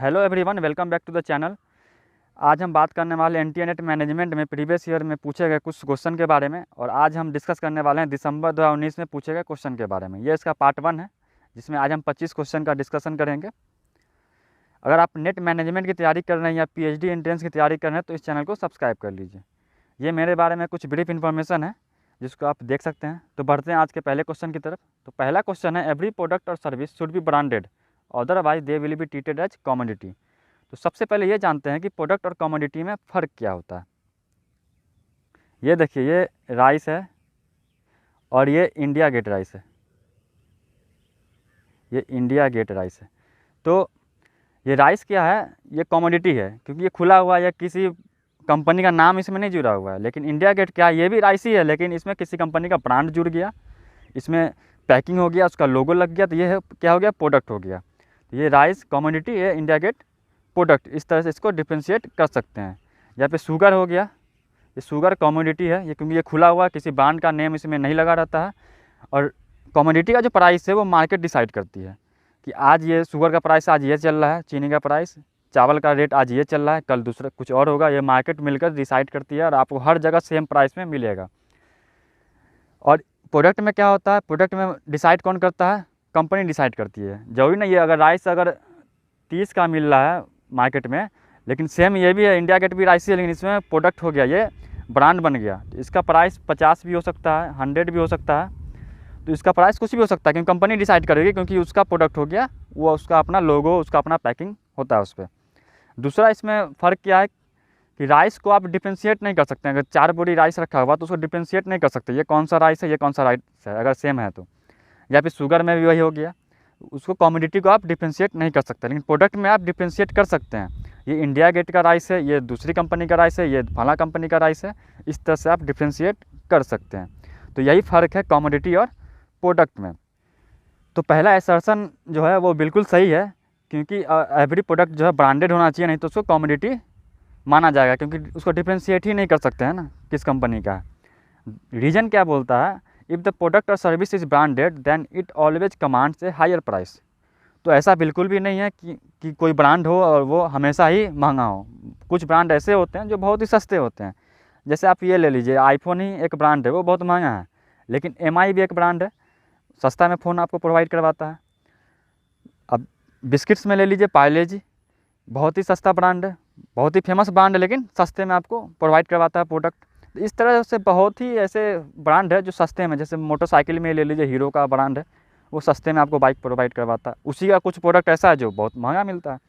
Hello everyone, welcome back to the channel. आज हम बात करने वाले इंटरनेट मैनेजमेंट में प्रीवियस ईयर में पूछे गए कुछ क्वेश्चन के बारे में। और आज हम डिस्कस करने वाले हैं दिसंबर 2019 में पूछे गए क्वेश्चन के बारे में। ये इसका पार्ट 1 है, जिसमें आज हम 25 क्वेश्चन का डिस्कशन करेंगे। अगर आप नेट मैनेजमेंट की तैयारी कर रहे हैं या PhD एंट्रेंस की तैयारी कर रहे हैं तो इस चैनल को सब्सक्राइब कर लीजिए। ये मेरे बारे में कुछ ब्रीफ इन्फॉर्मेशन है जिसको आप देख सकते हैं। तो बढ़ते हैं आज के पहले क्वेश्चन की तरफ। तो पहला क्वेश्चन है, एवरी प्रोडक्ट और service should be branded, otherwise they will be treated as commodity. तो सबसे पहले ये जानते हैं कि प्रोडक्ट और कमोडिटी में फ़र्क क्या होता है। ये देखिए, ये राइस है और ये इंडिया गेट राइस है। ये इंडिया गेट राइस है। तो ये राइस क्या है, ये कमोडिटी है क्योंकि ये खुला हुआ है, या किसी कंपनी का नाम इसमें नहीं जुड़ा हुआ है। लेकिन इंडिया गेट क्या है, ये भी राइस ही है लेकिन इसमें किसी कंपनी का ब्रांड जुड़ गया, इसमें पैकिंग हो गया, उसका लोगो लग गया, तो ये है क्या हो गया, प्रोडक्ट हो गया। तो ये राइस कमोडिटी, ये इंडिया गेट प्रोडक्ट। इस तरह से इसको डिफ्रेंशिएट कर सकते हैं। यहाँ पे शुगर हो गया, ये शुगर कमोडिटी है, ये क्योंकि ये खुला हुआ, किसी ब्रांड का नेम इसमें नहीं लगा रहता है। और कमोडिटी का जो प्राइस है वो मार्केट डिसाइड करती है कि आज ये शुगर का प्राइस आज ये चल रहा है, चीनी का प्राइस, चावल का रेट आज ये चल रहा है, कल दूसरा कुछ और होगा। ये मार्केट मिलकर डिसाइड करती है और आपको हर जगह सेम प्राइस में मिलेगा। और प्रोडक्ट में क्या होता है, प्रोडक्ट में डिसाइड कौन करता है, कंपनी डिसाइड करती है। जरूरी नहीं है अगर राइस अगर 30 का मिल रहा है मार्केट में, लेकिन सेम ये भी है, इंडिया गेट भी राइस है, लेकिन इसमें प्रोडक्ट हो गया, ये ब्रांड बन गया, तो इसका प्राइस 50 भी हो सकता है, 100 भी हो सकता है। तो इसका प्राइस कुछ भी हो सकता है क्योंकि कंपनी डिसाइड करेगी, क्योंकि उसका प्रोडक्ट हो गया, वो उसका अपना लोगो, उसका अपना पैकिंग होता है उस पर। दूसरा इसमें फ़र्क क्या है कि राइस को आप डिफ्रेंशिएट नहीं कर सकते। अगर 4 बोरी राइस रखा हुआ तो उसको डिफ्रेंशिएट नहीं कर सकते, ये कौन सा राइस है, ये कौन सा राइस है, अगर सेम है तो। या फिर शुगर में भी वही हो गया, उसको कमोडिटी को आप डिफ्रेंशिएट नहीं कर सकते। लेकिन प्रोडक्ट में आप डिफ्रेंशिएट कर सकते हैं, ये इंडिया गेट का राइस है, ये दूसरी कंपनी का राइस है, ये फला कंपनी का राइस है। इस तरह से आप डिफ्रेंशिएट कर सकते हैं। तो यही फ़र्क है कमोडिटी और प्रोडक्ट में। तो पहला असर्शन जो है वो बिल्कुल सही है, क्योंकि एवरी प्रोडक्ट जो है ब्रांडेड होना चाहिए, नहीं तो उसको कमोडिटी माना जाएगा, क्योंकि उसको डिफ्रेंशिएट ही नहीं कर सकते हैं ना किस कंपनी का है। रीजन क्या बोलता है, इफ़ द प्रोडक्ट और service is branded then it always commands a higher price. तो ऐसा बिल्कुल भी नहीं है कि कोई ब्रांड हो और वो हमेशा ही महंगा हो। कुछ ब्रांड ऐसे होते हैं जो बहुत ही सस्ते होते हैं। जैसे आप ये ले लीजिए, आईफोन ही एक ब्रांड है, वो बहुत महंगा है, लेकिन MI भी एक ब्रांड है, सस्ता में फ़ोन आपको प्रोवाइड करवाता है। अब बिस्किट्स में ले लीजिए, पार्ले जी, बहुत ही सस्ता ब्रांड है, बहुत ही फेमस ब्रांड है, लेकिन सस्ते में आपको प्रोवाइड करवाता है प्रोडक्ट। तो इस तरह से बहुत ही ऐसे ब्रांड है जो सस्ते में, जैसे मोटरसाइकिल में ले लीजिए, हीरो का ब्रांड है, वो सस्ते में आपको बाइक प्रोवाइड करवाता है। उसी का कुछ प्रोडक्ट ऐसा है जो बहुत महंगा मिलता है।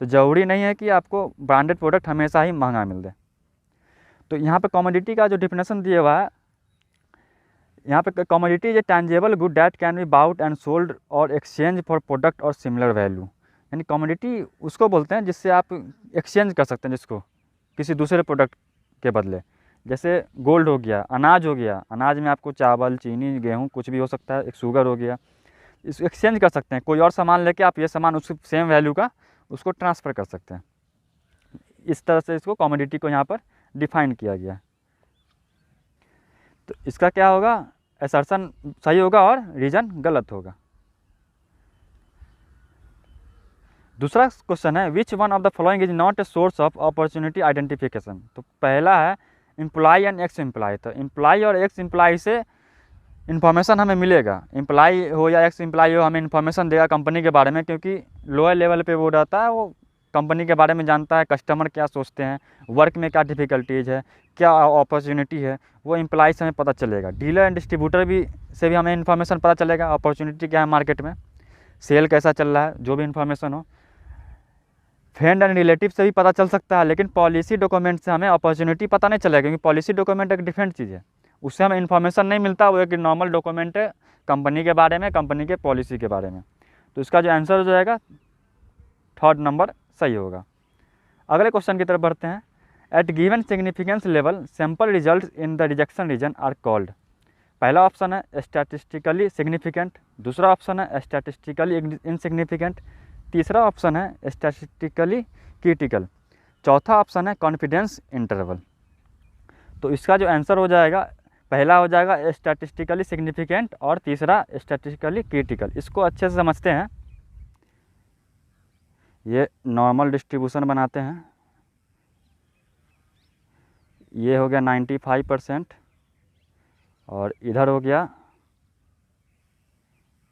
तो ज़रूरी नहीं है कि आपको ब्रांडेड प्रोडक्ट हमेशा ही महंगा मिल जाए। तो यहाँ पे कमोडिटी का जो डिफिनेशन दिया हुआ है, यहाँ पे commodity is a tangible good that can be bought and sold और एक्सचेंज फॉर प्रोडक्ट और सिमिलर वैल्यू। यानी कमोडिटी उसको बोलते हैं जिससे आप एक्सचेंज कर सकते हैं, जिसको किसी दूसरे प्रोडक्ट के बदले। जैसे गोल्ड हो गया, अनाज हो गया, अनाज में आपको चावल, चीनी, गेहूँ कुछ भी हो सकता है, एक शुगर हो गया, इसको एक्सचेंज कर सकते हैं। कोई और सामान लेके आप ये सामान उस सेम वैल्यू का उसको ट्रांसफ़र कर सकते हैं। इस तरह से इसको कमोडिटी को यहाँ पर डिफाइन किया गया। तो इसका क्या होगा, असर्शन सही होगा और रीजन गलत होगा। दूसरा क्वेश्चन है, विच one of the following is not a source of opportunity identification. तो पहला है एम्प्लॉय एंड एक्स एम्प्लॉय। तो एम्प्लॉय और एक्स एम्प्लॉय से इन्फॉर्मेशन हमें मिलेगा, एम्प्लॉय हो या एक्स एम्प्लॉय हो, हमें इन्फॉर्मेशन देगा कंपनी के बारे में, क्योंकि लोअर लेवल पे वो रहता है, वो कंपनी के बारे में जानता है, कस्टमर क्या सोचते हैं, वर्क में क्या डिफ़िकल्टीज है, क्या अपॉर्चुनिटी है, वो एम्प्लॉय से हमें पता चलेगा। डीलर एंड डिस्ट्रीब्यूटर भी से भी हमें इन्फॉर्मेशन पता चलेगा, अपॉर्चुनिटी क्या है मार्केट में, सेल कैसा चल रहा है, जो भी इन्फॉर्मेशन हो। फ्रेंड एंड रिलेटिव से भी पता चल सकता है, लेकिन पॉलिसी डॉक्यूमेंट से हमें अपॉर्चुनिटी पता नहीं चलेगा, क्योंकि पॉलिसी डॉक्यूमेंट एक डिफरेंट चीज़ है, उससे हमें इन्फॉर्मेशन नहीं मिलता। वो एक नॉर्मल डॉक्यूमेंट है कंपनी के बारे में, कंपनी के पॉलिसी के बारे में। तो इसका जो आंसर हो जाएगा 3rd नंबर सही होगा। अगले क्वेश्चन की तरफ बढ़ते हैं। At given significance level sample result in the rejection region are called. पहला ऑप्शन है स्टैटिस्टिकली सिग्निफिकेंट, दूसरा ऑप्शन है स्टैटिस्टिकली इनसिग्निफिकेंट, तीसरा ऑप्शन है स्टैटिस्टिकली क्रिटिकल, चौथा ऑप्शन है कॉन्फिडेंस इंटरवल। तो इसका जो आंसर हो जाएगा, पहला हो जाएगा स्टैटिस्टिकली सिग्निफिकेंट और तीसरा स्टैटिस्टिकली क्रिटिकल। इसको अच्छे से समझते हैं। ये नॉर्मल डिस्ट्रीब्यूशन बनाते हैं, ये हो गया 95% और इधर हो गया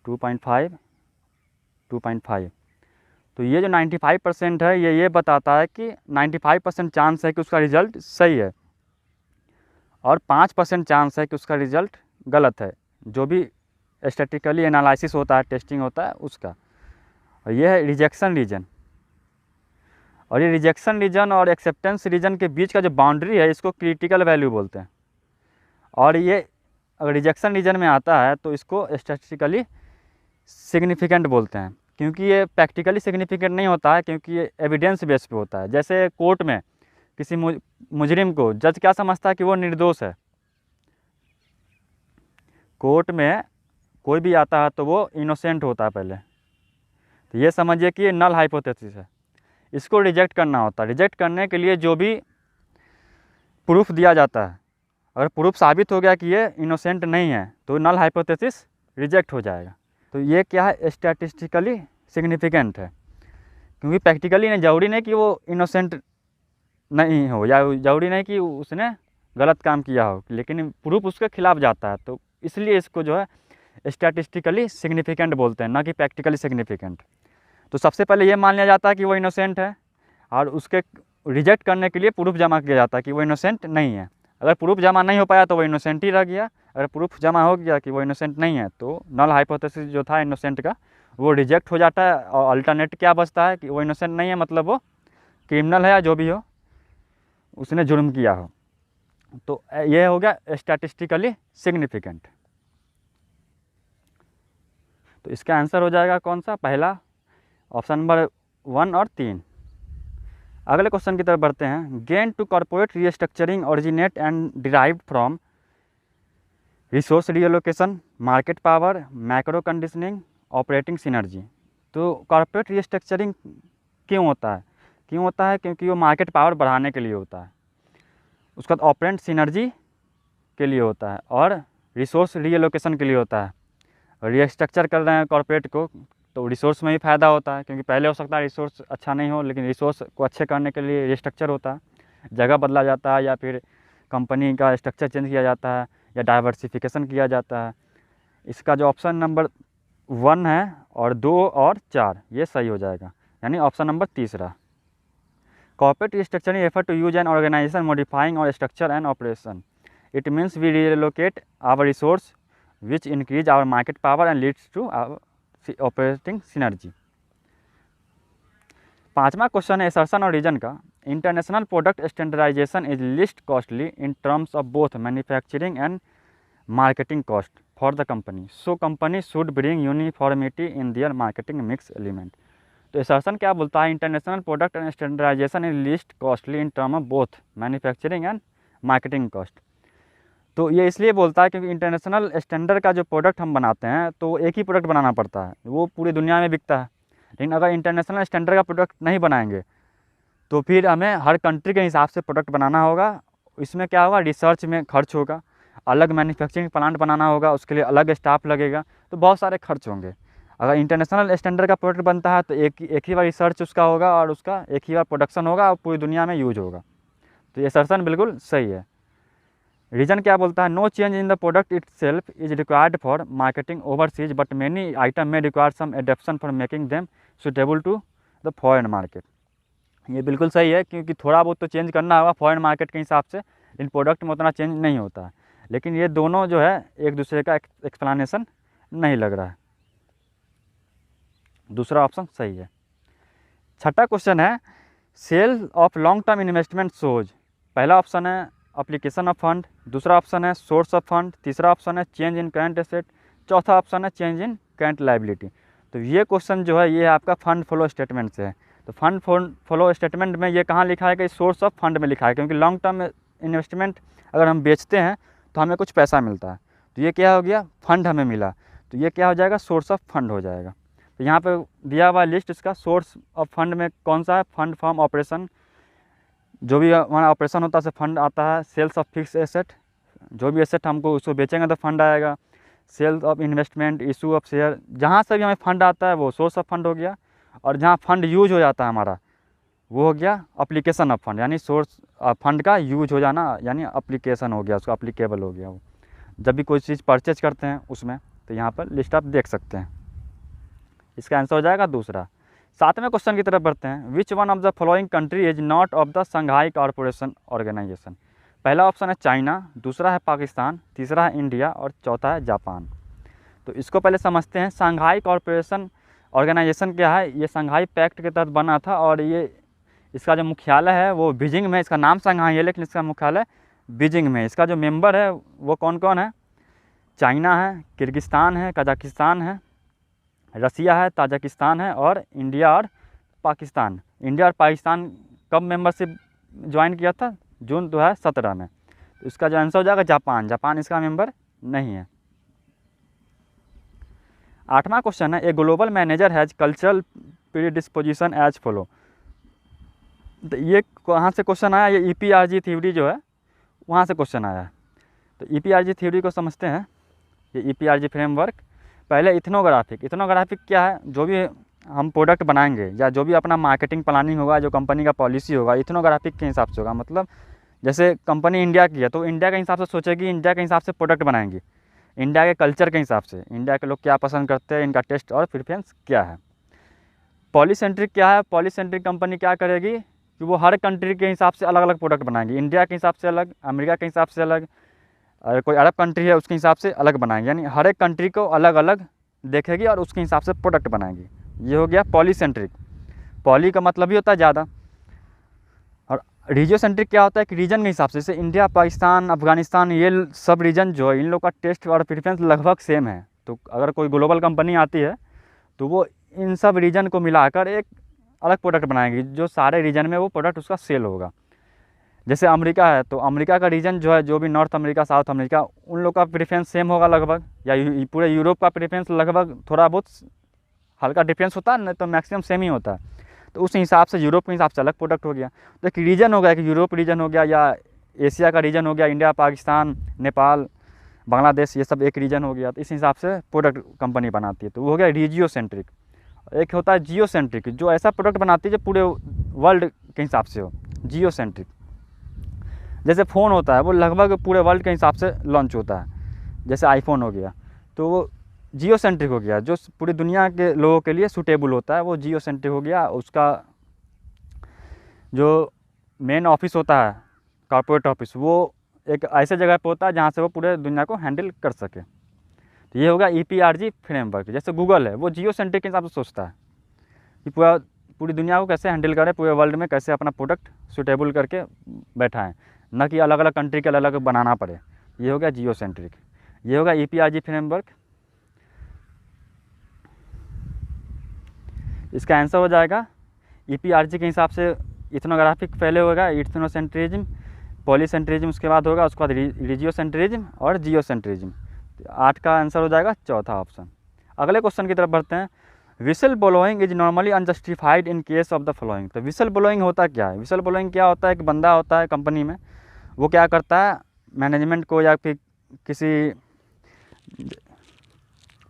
2.5 2.5। तो ये जो 95% है ये बताता है कि 95% चांस है कि उसका रिज़ल्ट सही है और 5% चांस है कि उसका रिज़ल्ट गलत है, जो भी स्टैटिस्टिकली एनालिसिस होता है, टेस्टिंग होता है उसका। और ये है रिजेक्शन रीजन। और ये रिजेक्शन रीजन और एक्सेप्टेंस रीजन के बीच का जो बाउंड्री है इसको क्रिटिकल वैल्यू बोलते हैं। और ये अगर रिजेक्शन रीजन में आता है तो इसको स्टैटिस्टिकली सिग्निफिकेंट बोलते हैं, क्योंकि ये प्रैक्टिकली सिग्निफिकेंट नहीं होता है, क्योंकि ये एविडेंस बेस पे होता है। जैसे कोर्ट में किसी मुजरिम को जज क्या समझता है कि वो निर्दोष है। कोर्ट में कोई भी आता है तो वो इनोसेंट होता है पहले, तो ये समझिए कि ये नल हाइपोथेसिस है, इसको रिजेक्ट करना होता है। रिजेक्ट करने के लिए जो भी प्रूफ दिया जाता है, अगर प्रूफ साबित हो गया कि ये इनोसेंट नहीं है तो नल हाइपोथेसिस रिजेक्ट हो जाएगा। तो ये क्या है, स्टैटिस्टिकली सिग्निफिकेंट है, क्योंकि प्रैक्टिकली नहीं जरूरी नहीं कि वो इनोसेंट नहीं हो या जरूरी नहीं कि उसने गलत काम किया हो, लेकिन प्रूफ उसके खिलाफ जाता है, तो इसलिए इसको जो है स्टैटिस्टिकली सिग्निफिकेंट बोलते हैं, ना कि प्रैक्टिकली सिग्निफिकेंट। तो सबसे पहले ये मान लिया जाता है कि वो इनोसेंट है और उसके रिजेक्ट करने के लिए प्रूफ जमा किया जाता है कि वो इनोसेंट नहीं है। अगर प्रूफ जमा नहीं हो पाया तो वो इनोसेंट ही रह गया, अगर प्रूफ जमा हो गया कि वो इनोसेंट नहीं है तो नल हाइपोथेसिस जो था इनोसेंट का वो रिजेक्ट हो जाता है। और अल्टरनेट क्या बचता है कि वो इनोसेंट नहीं है, मतलब वो क्रिमिनल है या जो भी हो, उसने जुर्म किया हो। तो ये हो गया स्टैटिस्टिकली सिग्निफिकेंट। तो इसका आंसर हो जाएगा कौन सा, पहला ऑप्शन नंबर 1 और 3। अगले क्वेश्चन की तरफ बढ़ते हैं। Gain to corporate restructuring originate and derived from resource reallocation, market power, macro conditioning, operating synergy. तो कॉर्पोरेट रीस्ट्रक्चरिंग क्यों होता है? क्योंकि वो मार्केट पावर बढ़ाने के लिए होता है, उसका बाद ऑपरेंट सिनर्जी के लिए होता है और रिसोर्स रीएलोकेशन के लिए होता है। रीस्ट्रक्चर कर रहे हैं कॉर्पोरेट को तो रिसोर्स में ही फ़ायदा होता है, क्योंकि पहले हो सकता है रिसोर्स अच्छा नहीं हो, लेकिन रिसोर्स को अच्छे करने के लिए रिस्ट्रक्चर होता है, जगह बदला जाता है या फिर कंपनी का स्ट्रक्चर चेंज किया जाता है या डाइवर्सिफिकेशन किया जाता है। इसका जो ऑप्शन नंबर 1 है और 2 और 4 ये सही हो जाएगा, यानी ऑप्शन नंबर तीसरा। Corporate restructuring effort to use an organisation modifying और structure and operation, it means we relocate our resource which increase our market power and leads to our operating synergy। पांचवा क्वेश्चन है assertion और reason का। International product standardization is least costly in terms of both manufacturing and marketing cost for the company, so company should bring uniformity in their marketing mix element. तो assertion क्या बोलता है, international product and standardization is least costly in term of both manufacturing and marketing cost. तो ये इसलिए बोलता है क्योंकि इंटरनेशनल स्टैंडर्ड का जो प्रोडक्ट हम बनाते हैं तो एक ही प्रोडक्ट बनाना पड़ता है, वो पूरी दुनिया में बिकता है। लेकिन अगर इंटरनेशनल स्टैंडर्ड का प्रोडक्ट नहीं बनाएंगे तो फिर हमें हर कंट्री के हिसाब से प्रोडक्ट बनाना होगा। इसमें क्या होगा, रिसर्च में खर्च होगा, अलग मैन्युफैक्चरिंग प्लांट बनाना होगा, उसके लिए अलग स्टाफ लगेगा, तो बहुत सारे खर्च होंगे। अगर इंटरनेशनल स्टैंडर्ड का प्रोडक्ट बनता है तो एक ही बार रिसर्च उसका होगा और उसका एक ही बार प्रोडक्शन होगा और पूरी दुनिया में यूज होगा। तो ये असर्शन बिल्कुल सही है। रीजन क्या बोलता है, no change in the product itself is required for marketing overseas but many item में require some adaption for making them suitable to the foreign market. ये बिल्कुल सही है, क्योंकि थोड़ा बहुत तो चेंज करना होगा फॉरेन मार्केट के हिसाब से, इन प्रोडक्ट में उतना चेंज नहीं होता है। लेकिन ये दोनों जो है एक दूसरे का एक्सप्लेनेशन नहीं लग रहा है। दूसरा ऑप्शन सही है। छठा क्वेश्चन है, sale of long term investment shows. पहला ऑप्शन है एप्लीकेशन ऑफ फंड, दूसरा ऑप्शन है सोर्स ऑफ फंड, तीसरा ऑप्शन है चेंज इन करंट एसेट, चौथा ऑप्शन है चेंज इन करंट लायबिलिटी। तो ये क्वेश्चन जो है ये आपका फंड फ्लो स्टेटमेंट से है। तो फंड फ्लो स्टेटमेंट में ये कहाँ लिखा है कि सोर्स ऑफ फंड में लिखा है, क्योंकि लॉन्ग टर्म इन्वेस्टमेंट अगर हम बेचते हैं तो हमें कुछ पैसा मिलता है, तो ये क्या हो गया, फंड हमें मिला, तो ये क्या हो जाएगा, सोर्स ऑफ फंड हो जाएगा। तो यहाँ पर दिया हुआ लिस्ट इसका सोर्स ऑफ फंड में कौन सा है, फंड फ्रॉम ऑपरेशन, जो भी हमारा ऑपरेशन होता है से फंड आता है। सेल्स ऑफ फिक्स एसेट, जो भी एसेट हमको उसको बेचेंगे तो फंड आएगा। Sales of investment, issue of share, जहाँ से भी हमें फंड आता है वो सोर्स ऑफ फंड हो गया। और जहाँ फंड यूज हो जाता है हमारा वो हो गया अप्लीकेशन ऑफ फंड, यानी सोर्स फंड का यूज हो जाना, यानी अप्लीकेशन हो गया, उसका अप्लीकेबल हो गया वो। जब भी कोई चीज़ परचेज करते हैं उसमें, तो यहाँ पर लिस्ट आप देख सकते हैं। इसका आंसर हो जाएगा दूसरा। 7वें क्वेश्चन की तरफ बढ़ते हैं। Which one of the following country is not of the Shanghai corporation organisation. पहला ऑप्शन है चाइना, दूसरा है पाकिस्तान, तीसरा है इंडिया और चौथा है जापान। तो इसको पहले समझते हैं। संघाई कॉरपोरेशन ऑर्गेनाइजेशन क्या है? ये संघाई पैक्ट के तहत बना था और ये इसका जो मुख्यालय है वो बीजिंग में, इसका नाम संघाई है लेकिन इसका मुख्यालय बीजिंग में। इसका जो मेंबर है वो कौन कौन है? चाइना है, किर्गिस्तान है, कजाकिस्तान है, रसिया है, ताजिकिस्तान है और इंडिया और पाकिस्तान। इंडिया और पाकिस्तान कब मेंबरशिप ज्वाइन किया था? जून 2017 में। तो इसका जो आंसर हो जाएगा जापान। जापान इसका मेंबर नहीं है। 8वां क्वेश्चन है। A global manager has cultural predisposition as follow. तो ये कहाँ से क्वेश्चन आया? ये EPRG थ्योरी जो है वहाँ से क्वेश्चन आया है। तो EPRG थ्योरी को समझते हैं। ये EPRG फ्रेमवर्क, पहले इथनोग्राफिक। इथनोग्राफिक क्या है? जो भी हम प्रोडक्ट बनाएंगे या जो भी अपना मार्केटिंग प्लानिंग होगा, जो कंपनी का पॉलिसी होगा, इथनोग्राफिक के हिसाब से होगा। मतलब जैसे कंपनी इंडिया की है तो इंडिया के हिसाब से सोचेगी, इंडिया के हिसाब से प्रोडक्ट बनाएंगी, इंडिया के कल्चर के हिसाब से, इंडिया के लोग क्या पसंद करते हैं, इनका टेस्ट और प्रेफरेंस क्या है। पॉलीसेंट्रिक क्या है? पॉलीसेंट्रिक कंपनी क्या करेगी कि वो हर कंट्री के हिसाब से अलग अलग प्रोडक्ट बनाएंगी। इंडिया के हिसाब से अलग, अमेरिका के हिसाब से अलग, अगर कोई अरब कंट्री है उसके हिसाब से अलग बनाएंगे। यानी हर एक कंट्री को अलग अलग देखेगी और उसके हिसाब से प्रोडक्ट बनाएंगी। ये हो गया पॉलीसेंट्रिक। पॉली का मतलब ही होता है ज़्यादा। और रीजियोसेंट्रिक क्या होता है कि रीजन के हिसाब से, जैसे इंडिया, पाकिस्तान, अफगानिस्तान, ये सब रीजन जो है इन लोग का टेस्ट और प्रेफरेंस लगभग सेम है। तो अगर कोई ग्लोबल कंपनी आती है तो वो इन सब रीजन को मिलाकर एक अलग प्रोडक्ट बनाएगी, जो सारे रीजन में वो प्रोडक्ट उसका सेल होगा। जैसे अमेरिका है तो अमेरिका का रीजन जो है, जो भी नॉर्थ अमेरिका, साउथ अमेरिका, उन लोग का प्रेफरेंस सेम होगा लगभग, या पूरे यूरोप का प्रेफरेंस लगभग थोड़ा बहुत हल्का डिफरेंस होता है, नहीं तो मैक्सिमम सेम ही होता है। तो उस हिसाब से यूरोप के हिसाब से अलग प्रोडक्ट हो गया। तो एक रीजन हो गया कि यूरोप रीजन हो गया, या एशिया का रीजन हो गया, इंडिया, पाकिस्तान, नेपाल, बांग्लादेश, ये सब एक रीजन हो गया। तो इस हिसाब से प्रोडक्ट कंपनी बनाती है। तो वो हो गया रीजियोसेंट्रिक। एक होता है जियोसेंट्रिक, जो ऐसा प्रोडक्ट बनाती है जो पूरे वर्ल्ड के हिसाब से हो, जियोसेंट्रिक। जैसे फ़ोन होता है वो लगभग पूरे वर्ल्ड के हिसाब से लॉन्च होता है, जैसे आईफोन हो गया, तो वो जियोसेंट्रिक हो गया, जो पूरी दुनिया के लोगों के लिए सूटेबल होता है, वो जियोसेंट्रिक हो गया। उसका जो मेन ऑफिस होता है, कॉर्पोरेट ऑफिस, वो एक ऐसे जगह पे होता है जहाँ से वो पूरे दुनिया को हैंडल कर सके। तो ये होगा EPRG फ्रेमवर्क। जैसे गूगल है वो जियोसेंट्रिक के हिसाब से सोचता है कि पूरी दुनिया को कैसे हैंडल करें, पूरे वर्ल्ड में कैसे अपना प्रोडक्ट सूटेबल करके बैठा है, न कि अलग अलग कंट्री के अलग अलग बनाना पड़े। ये हो गया जियोसेंट्रिक। ये होगा EPRG फ्रेमवर्क। इसका आंसर हो जाएगा EPRG के हिसाब से इथनोग्राफिक पहले होगा, इथनोसेंट्रिज्म, पॉलीसेंट्रिज्म उसके बाद होगा, उसके बाद रीजियोसेंट्रिज्म और जियोसेंट्रिज्म। 8 का आंसर हो जाएगा चौथा ऑप्शन। अगले क्वेश्चन की तरफ बढ़ते हैं। Whistle blowing is normally unjustified in case of the following. तो विसल ब्लोइंग होता क्या है? विसल ब्लोइंग क्या होता है? एक बंदा होता है कंपनी में, वो क्या करता है, मैनेजमेंट को या फिर किसी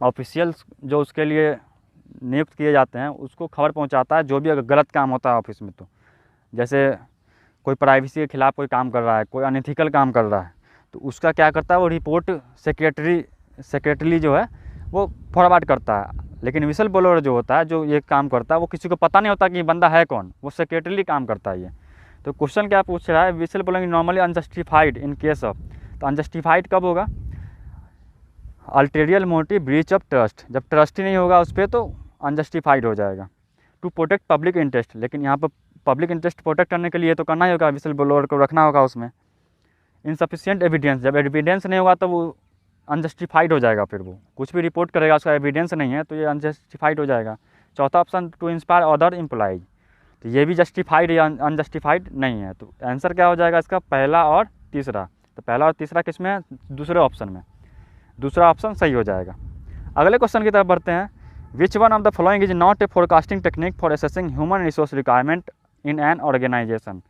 ऑफिशियल्स जो उसके लिए नियुक्त किए जाते हैं उसको खबर पहुंचाता है, जो भी अगर गलत काम होता है ऑफिस में। तो जैसे कोई प्राइवेसी के खिलाफ कोई काम कर रहा है, कोई अनएथिकल काम कर रहा है, तो उसका क्या करता है, वो रिपोर्ट सेक्रेटरी जो है वो फॉरवर्ड करता है। लेकिन विसल ब्लोअर जो होता है, जो ये काम करता है, वो किसी को पता नहीं होता कि बंदा है कौन, वो सेक्रेटरी काम करता है ये। तो क्वेश्चन क्या पूछ रहा है? Whistle blowing normally unjustified in case of. तो अनजस्टिफाइड कब होगा? अल्टेरियल मोटिव, ब्रीच ऑफ ट्रस्ट। जब ट्रस्ट ही नहीं होगा उस पर तो अनजस्टिफाइड हो जाएगा। टू प्रोटेक्ट पब्लिक इंटरेस्ट, लेकिन यहाँ पर पब्लिक इंटरेस्ट प्रोटेक्ट करने के लिए तो करना ही होगा, विसल ब्लोअर को रखना होगा उसमें। इनसफिशिएंट एविडेंस, जब एविडेंस नहीं होगा तो वो अनजस्टिफाइड हो जाएगा, फिर वो कुछ भी रिपोर्ट करेगा उसका एविडेंस नहीं है तो ये अनजस्टिफाइड हो जाएगा। चौथा option, to inspire other employees. तो ये भी जस्टिफाइड या अनजस्टिफाइड नहीं है। तो आंसर क्या हो जाएगा इसका? पहला और तीसरा। तो पहला और तीसरा किस में है? दूसरे ऑप्शन में। दूसरा ऑप्शन सही हो जाएगा। अगले क्वेश्चन की तरफ बढ़ते हैं। Which one of the following is not a forecasting technique for assessing human resource requirement in an organisation.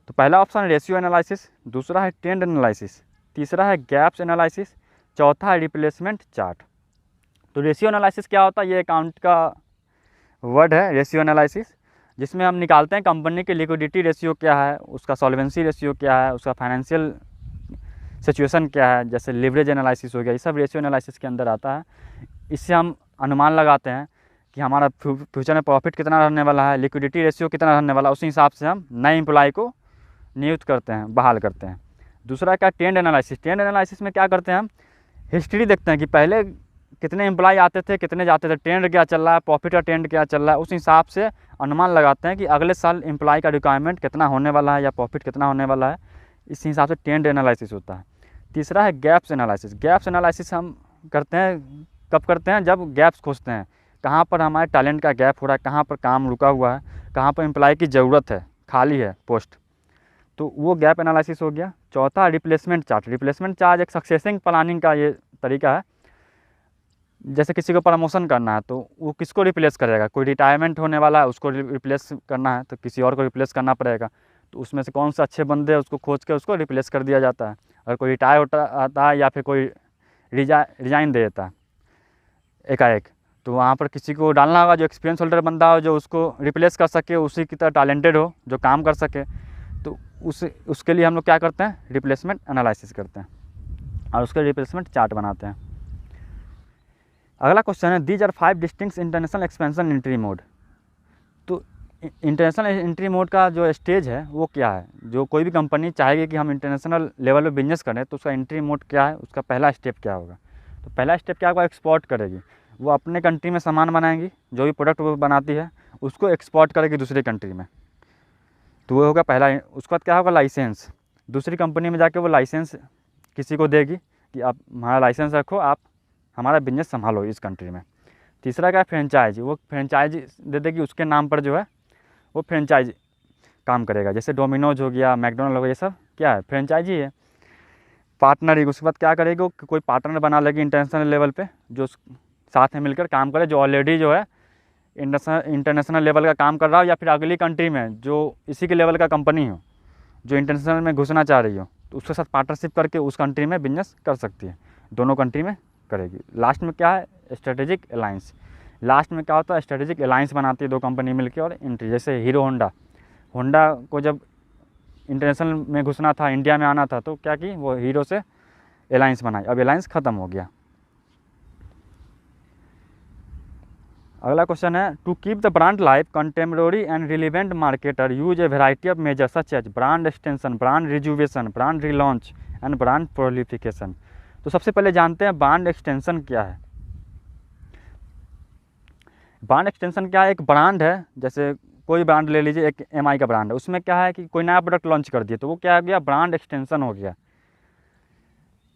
तो पहला ऑप्शन रेशियो एनालिसिस, दूसरा है ट्रेंड एनालिसिस, तीसरा है गैप्स एनालिसिस, चौथा है रिप्लेसमेंट चार्ट। तो रेशियो एनालिसिस क्या होता है? ये अकाउंट का वर्ड है रेशियो एनालिसिस, जिसमें हम निकालते हैं कंपनी की लिक्विडिटी रेशियो क्या है, उसका सॉल्वेंसी रेशियो क्या है, उसका फाइनेंशियल सिचुएशन क्या है, जैसे लिवरेज एनालिसिस हो गया, ये सब रेशियो एनालिसिस के अंदर आता है। इससे हम अनुमान लगाते हैं कि हमारा फ्यूचर में प्रॉफिट कितना रहने वाला है, लिक्विडिटी रेशियो कितना रहने वाला है, उसी हिसाब से हम नए एम्प्लॉय को नियुक्त करते हैं, बहाल करते हैं। दूसरा क्या, ट्रेंड एनालिसिस। ट्रेंड एनालिसिस में क्या करते हैं हम, हिस्ट्री देखते हैं कि पहले कितने एम्प्लॉय आते थे, कितने जाते थे, ट्रेंड क्या चल रहा है, प्रॉफिट का ट्रेंड क्या चल रहा है, उस हिसाब से अनुमान लगाते हैं कि अगले साल एम्प्लॉय का रिक्वायरमेंट कितना होने वाला है या प्रॉफिट कितना होने वाला है। इस हिसाब से ट्रेंड एनालिसिस होता है। तीसरा है गैप्स एनालिसिस। गैप्स एनालिसिस हम करते हैं, कब करते हैं, जब गैप्स खोजते हैं, कहाँ पर हमारे टैलेंट का गैप हो रहा है, कहाँ पर काम रुका हुआ है, कहाँ पर एम्प्लॉय की ज़रूरत है, खाली है पोस्ट, तो वो गैप एनालिसिस हो गया। चौथा रिप्लेसमेंट चार्ट। रिप्लेसमेंट चार्ट एक सक्सेसिंग प्लानिंग का ये तरीका है। जैसे किसी को प्रमोशन करना है तो वो किसको रिप्लेस करेगा, कोई रिटायरमेंट होने वाला है उसको रिप्लेस करना है तो किसी और को रिप्लेस करना पड़ेगा, तो उसमें से कौन से अच्छे बंदे हैं उसको खोज के उसको रिप्लेस कर दिया जाता है। अगर कोई रिटायर होता आता है या फिर कोई रिजाइन दे देता है एकाएक, तो वहाँ पर किसी को डालना होगा जो एक्सपीरियंस होल्डर बंदा हो, जो उसको रिप्लेस कर सके, उसी की तरह टैलेंटेड हो, जो काम कर सके। तो उसके लिए हम लोग क्या करते हैं, रिप्लेसमेंट एनालिसिस करते हैं और उसके रिप्लेसमेंट चार्ट बनाते हैं। अगला क्वेश्चन है, these are 5 distinct international expansion entry mode. तो इंटरनेशनल एंट्री मोड का जो स्टेज है वो क्या है, जो कोई भी कंपनी चाहेगी कि हम इंटरनेशनल लेवल पे बिजनेस करें तो उसका एंट्री मोड क्या है, उसका पहला स्टेप क्या होगा। तो पहला स्टेप क्या होगा, एक्सपोर्ट करेगी, वो अपने कंट्री में सामान बनाएंगी, जो भी प्रोडक्ट वो बनाती है उसको एक्सपोर्ट करेगी दूसरी कंट्री में, तो वो होगा पहला। उसके बाद क्या होगा, लाइसेंस। दूसरी कंपनी में जाके वो लाइसेंस किसी को देगी कि आप हमारा लाइसेंस रखो, आप हमारा बिजनेस संभालो इस कंट्री में। तीसरा क्या है, फ्रेंचाइज। वो फ्रेंचाइज दे देगी, उसके नाम पर जो है वो फ्रेंचाइज काम करेगा। जैसे डोमिनोज हो गया, मैकडोनल्ड हो गया, ये सब क्या है, फ्रेंचाइजी है। पार्टनरिंग, उसके बाद क्या करेगी, वो कोई पार्टनर बना लेगी इंटरनेशनल लेवल पे, जो साथ में मिलकर काम करे, जो ऑलरेडी जो है इंटरनेशनल लेवल का काम कर रहा हो, या फिर अगली कंट्री में जो इसी के लेवल का कंपनी हो जो इंटरनेशनल में घुसना चाह रही हो, तो उसके साथ पार्टनरशिप करके उस कंट्री में बिजनेस कर सकती है, दोनों कंट्री में करेगी। लास्ट में क्या है, स्ट्रेटेजिक अलायंस। लास्ट में क्या होता है, स्ट्रेटेजिक अलायंस बनाती है दो कंपनी मिलकर और एंट्री। जैसे हीरो होंडा को जब इंटरनेशनल में घुसना था, इंडिया में आना था, तो क्या की, वो हीरो से अलायंस बनाई, अब अलायंस ख़त्म हो गया। अगला क्वेश्चन है, to keep the brand life contemporary and relevant marketer use a variety of measure such as brand extension, brand rejuvenation, brand relaunch and brand proliferation. तो सबसे पहले जानते हैं ब्रांड एक्सटेंशन क्या है। ब्रांड एक्सटेंशन क्या है, एक ब्रांड है, जैसे कोई ब्रांड ले लीजिए, एक एमआई का ब्रांड है, उसमें क्या है कि कोई नया प्रोडक्ट लॉन्च कर दिया तो वो क्या हो गया, ब्रांड एक्सटेंशन हो गया।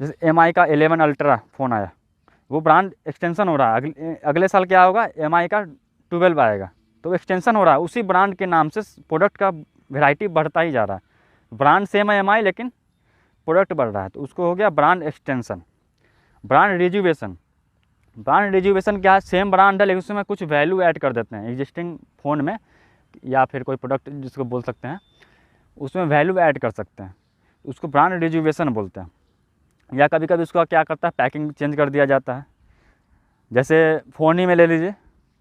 जैसे एमआई का 11 अल्ट्रा फ़ोन आया, वो ब्रांड एक्सटेंशन हो रहा है, अगले साल क्या होगा, एमआई का 12 आएगा, तो एक्सटेंशन हो रहा है, उसी ब्रांड के नाम से प्रोडक्ट का वेराइटी बढ़ता ही जा रहा है। ब्रांड सेम है एमआई, लेकिन प्रोडक्ट बढ़ रहा है, तो उसको हो गया brand extension. Brand rejuvenation. Brand रिजुवेशन क्या है, सेम ब्रांड है लेकिन उसमें कुछ वैल्यू ऐड कर देते हैं एग्जिस्टिंग फ़ोन में, या फिर कोई प्रोडक्ट जिसको बोल सकते हैं, उसमें वैल्यू ऐड कर सकते हैं, उसको ब्रांड रिजुवेशन बोलते हैं। या कभी कभी उसका क्या करता है, पैकिंग चेंज कर दिया जाता है। जैसे फ़ोन ही में ले लीजिए,